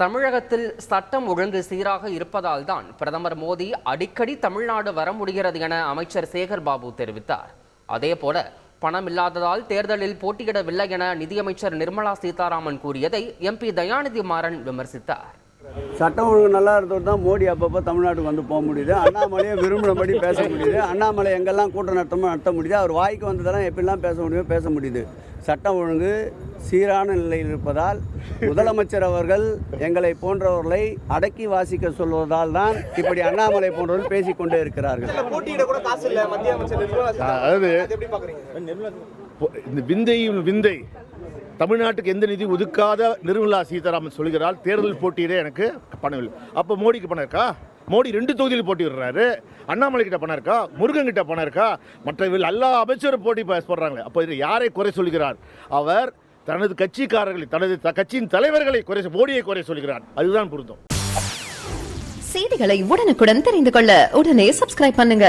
தமிழகத்தில் சட்டம் ஒழுங்கு சீராக இருப்பதால் தான் பிரதமர் மோடி அடிக்கடி தமிழ்நாடு வர முடிகிறது என அமைச்சர் சேகர் பாபு தெரிவித்தார். அதேபோல பணம் இல்லாததால் தேர்தலில் போட்டியிடவில்லை என நிதியமைச்சர் நிர்மலா சீதாராமன் கூறியதை எம்பி தயாநிதி மாறன் விமர்சித்தார். சட்டம் ஒழுங்கு நல்லா இருந்தது தான் மோடி அப்பப்போ தமிழ்நாட்டுக்கு வந்து போக முடியுது. அண்ணாமலையை விரும்பினபடி பேச முடியுது. அண்ணாமலை எங்கெல்லாம் கூட்டம் நடத்த முடியுது. அவர் வாய்க்கு வந்ததெல்லாம் எப்படிலாம் பேச முடியுது. சட்டம் ஒழுங்கு சீரான நிலையில் இருப்பதால் முதலமைச்சர் அவர்கள் எங்களை போன்றவர்களை அடக்கி வாசிக்க சொல்வதால் தான் இப்படி அண்ணாமலை போன்றவர்கள் பேசிக்கொண்டே இருக்கிறார்கள். அதாவது இந்த விந்தை தமிழ்நாட்டுக்கு எந்த நிதி ஒதுக்காத நிர்மலா சீதாராமன் சொல்கிறார். தேர்தல் போட்டியிட எனக்கு பணம் இல்லை. அப்போ மோடிக்கு பணம் இருக்கா? மோடி 2 தொகுதியில் போட்டிடுறாரு. அண்ணாமலை கிட்ட பணம் இருக்கா? முருகன் கிட்ட பணம் இருக்கா? மற்ற எல்லா அமைச்சரும் போட்டி போடுறாங்க. அப்போ இது யாரை குறை சொல்கிறார்? அவர் தனது கட்சிக்காரர்களை, தனது கட்சியின் தலைவர்களை மோடியை குறை சொல்கிறார். அதுதான் பொருந்தும். செய்திகளை உடனுக்குடன் தெரிந்து கொள்ள உடனே சப்ஸ்கிரைப் பண்ணுங்க.